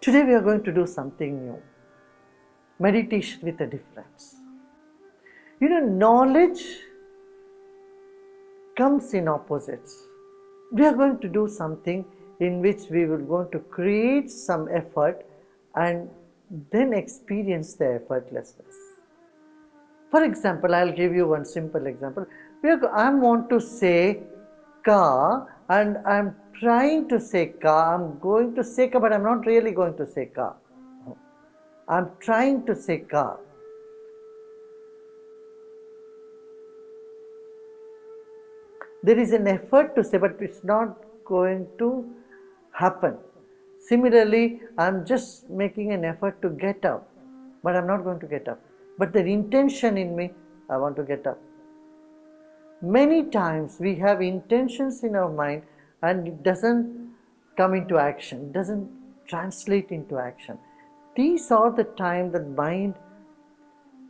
Today we are going to do something new. Meditation with a difference. Knowledge comes in opposites. We are going to do something in which we will going to create some effort and then experience the effortlessness. For example, I'll give you one simple example. I want to say ka and I'm trying to say ka. I'm going to say ka, but I'm not really going to say ka. I'm trying to say ka. There is an effort to say, but it's not going to happen. Similarly, I'm just making an effort to get up, but I'm not going to get up. But the intention in me, I want to get up. Many times we have intentions in our mind and it doesn't come into action, doesn't translate into action. These are the time that mind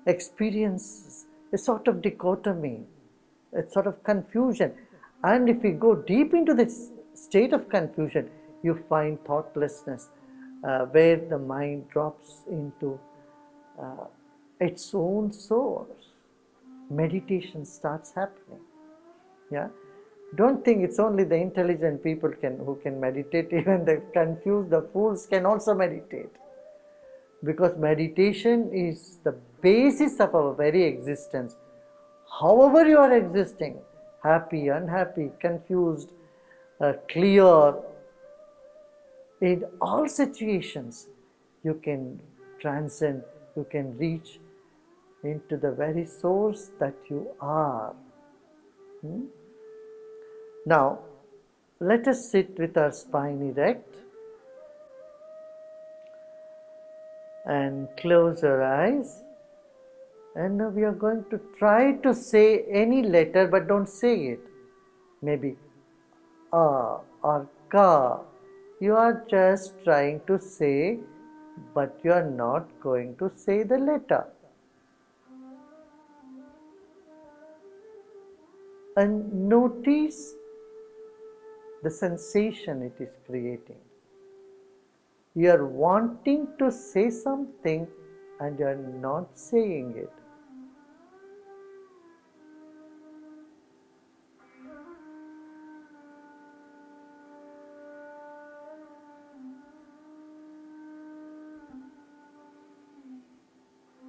experiences a sort of dichotomy, a sort of confusion. And if we go deep into this state of confusion, you find thoughtlessness, where the mind drops into its own source. Meditation starts happening. Yeah, don't think it's only the intelligent people who can meditate. Even the confused, the fools can also meditate, because meditation is the basis of our very existence. However you are existing, happy, unhappy, confused, clear, in all situations you can transcend, you can reach into the very source that you are. Now, let us sit with our spine erect and close our eyes. And now we are going to try to say any letter, but don't say it. Maybe A or Ka. You are just trying to say, but you are not going to say the letter. And notice the sensation it is creating. You are wanting to say something and you are not saying it.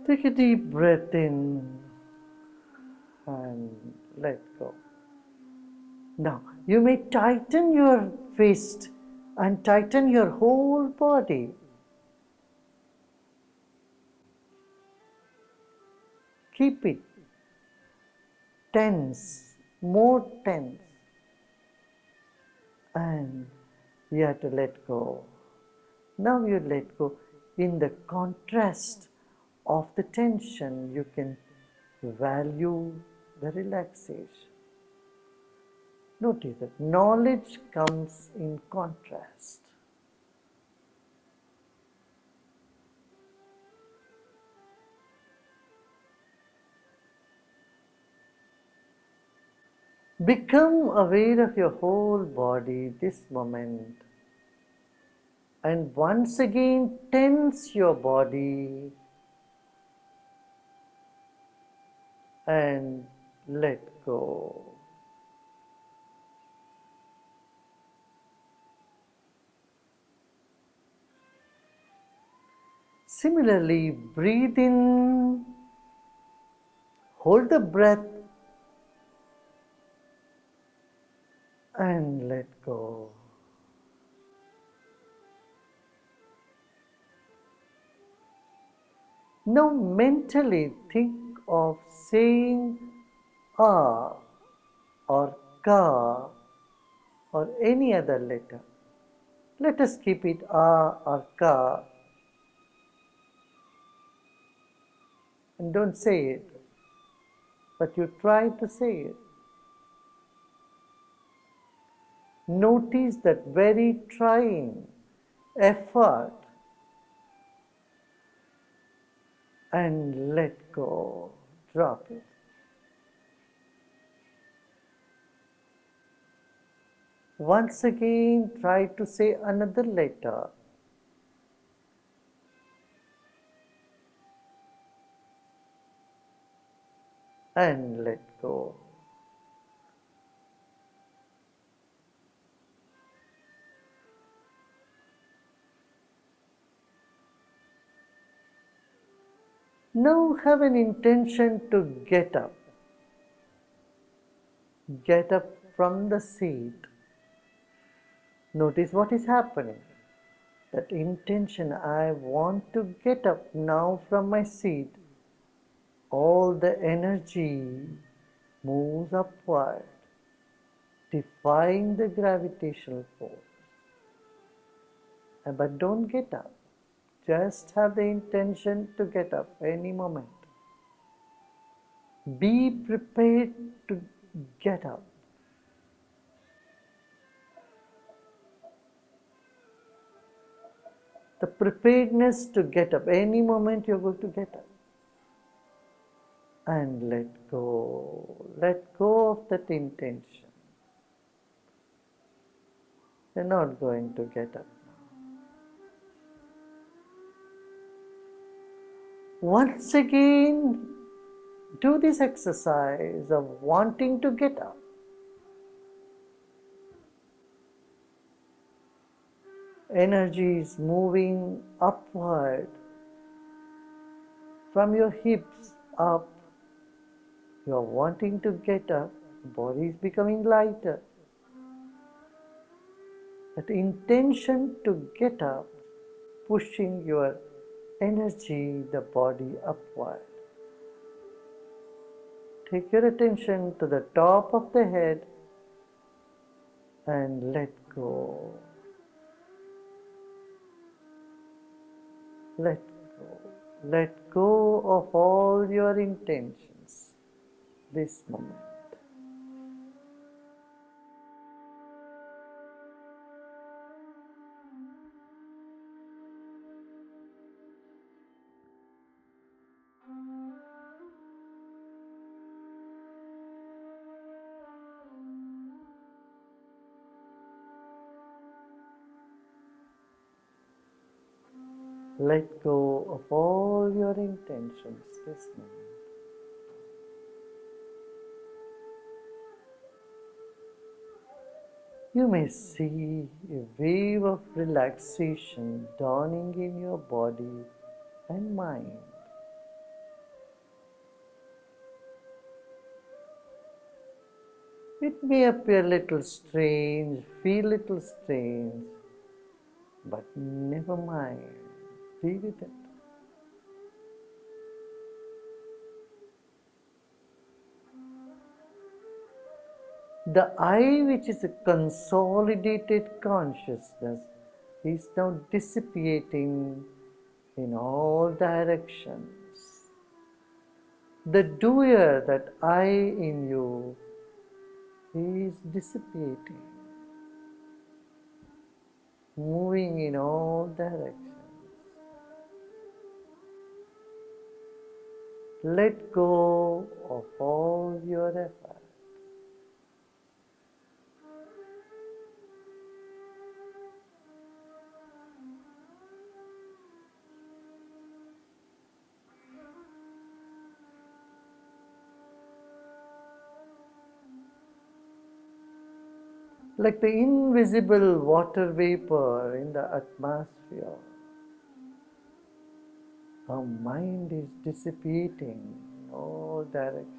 Take a deep breath in and let go. Now, you may tighten your fist and tighten your whole body. Keep it tense, more tense. And you have to let go. Now you let go. In the contrast of the tension, you can value the relaxation. Notice that knowledge comes in contrast. Become aware of your whole body this moment. And once again, tense your body and let go. Similarly, breathe in, hold the breath, and let go. Now mentally think of saying A or Ka or any other letter. Let us keep it A or Ka, and don't say it, but you try to say it. Notice that very trying effort and let go, drop it. Once again, try to say another letter. and let go. Now have an intention to get up. Get up from the seat. Notice what is happening. That intention, I want to get up now from my seat. All the energy moves upward, defying the gravitational force. But don't get up. Just have the intention to get up any moment. Be prepared to get up. The preparedness to get up. Any moment you're going to get up. And let go. Let go of that intention. You're not going to get up now. Once again, do this exercise of wanting to get up. Energy is moving upward from your hips up. You are wanting to get up, the body is becoming lighter. That intention to get up, pushing your energy, the body upward. Take your attention to the top of the head and let go. Let go. Let go of all your intentions this moment. Let go of all your intentions this moment. You may see a wave of relaxation dawning in your body and mind. It may appear a little strange, feel a little strange, but never mind. Be with it. The I, which is a consolidated consciousness, is now dissipating in all directions. The doer, that I in you, is dissipating, moving in all directions. Let go of all your efforts. Like the invisible water vapor in the atmosphere, our mind is dissipating in all directions.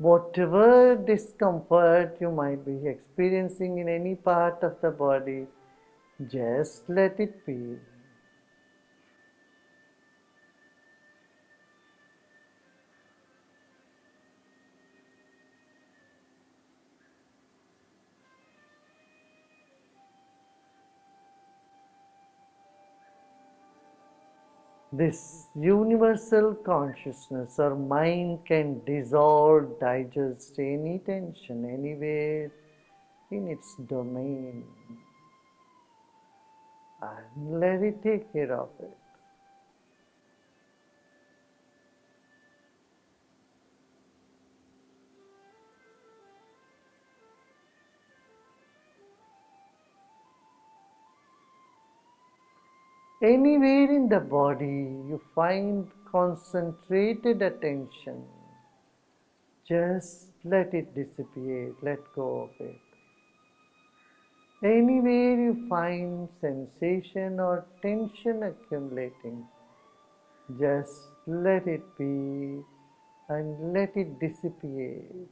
Whatever discomfort you might be experiencing in any part of the body, just let it be. This universal consciousness or mind can dissolve, digest any tension anywhere in its domain and let it take care of it. Anywhere in the body you find concentrated attention, just let it dissipate, let go of it. Anywhere you find sensation or tension accumulating, just let it be and let it dissipate.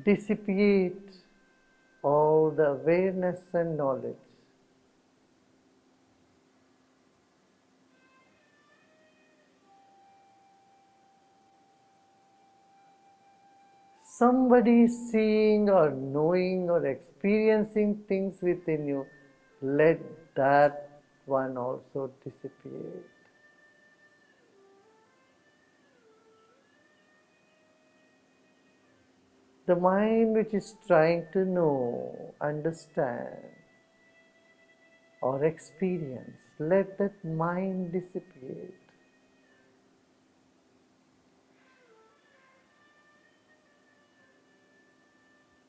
Dissipate all the awareness and knowledge. Somebody is seeing or knowing or experiencing things within you, let that one also dissipate. The mind which is trying to know, understand, or experience, let that mind dissipate.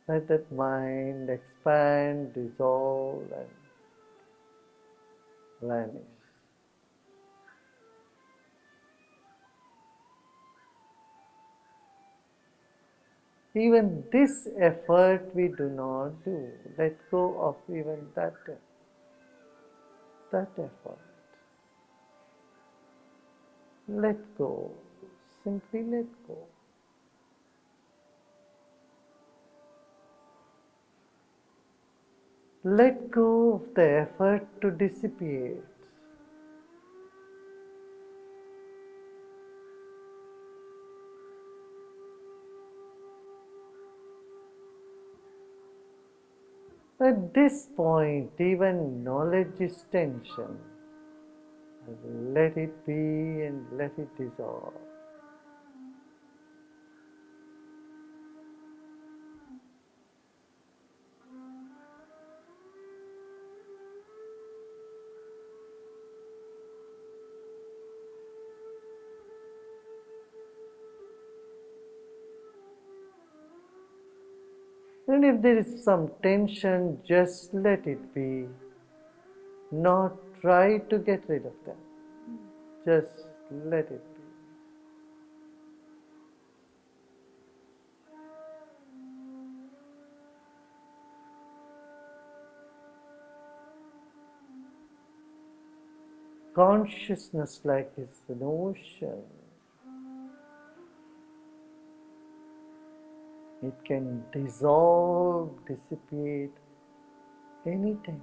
Let that mind expand, dissolve, and vanish. Even this effort we do not do. Let go of even that effort. Let go. Simply let go. Let go of the effort to dissipate. At this point, even knowledge is tension. Let it be and let it dissolve. And if there is some tension, just let it be. Not try to get rid of them. Just let it be. Consciousness like is an ocean. It can dissolve, dissipate any tension.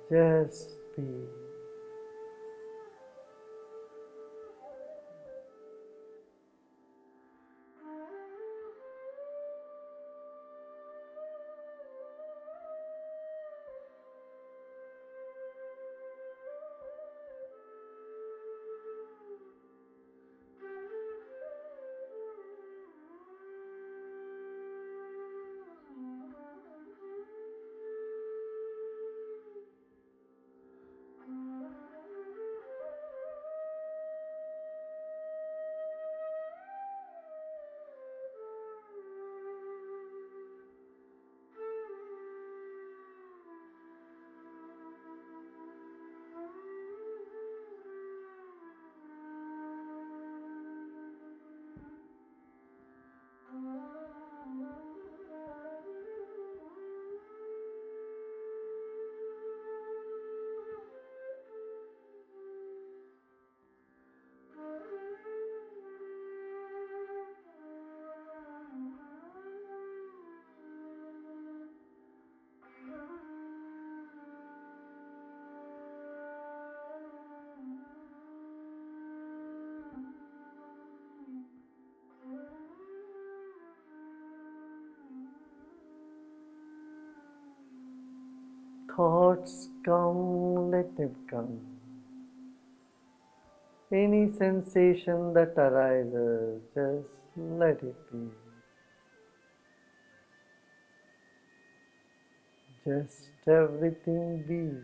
Just be. thoughts come, let them come. Any sensation that arises, just let it be. Just everything be.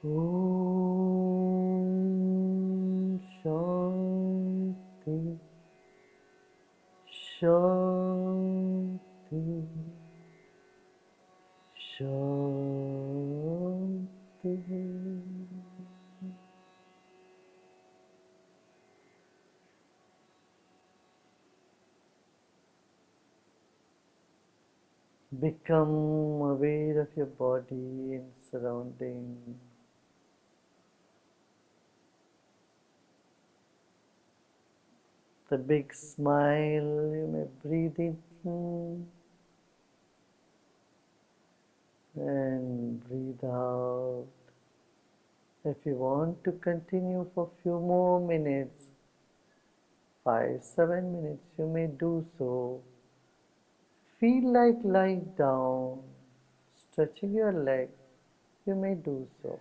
Om Shanti Shanti Shanti. Become aware of your body and surroundings. The big smile, you may breathe in and breathe out. If you want to continue for a few more minutes, 5-7 minutes, you may do so. Feel like lying down, stretching your leg, you may do so.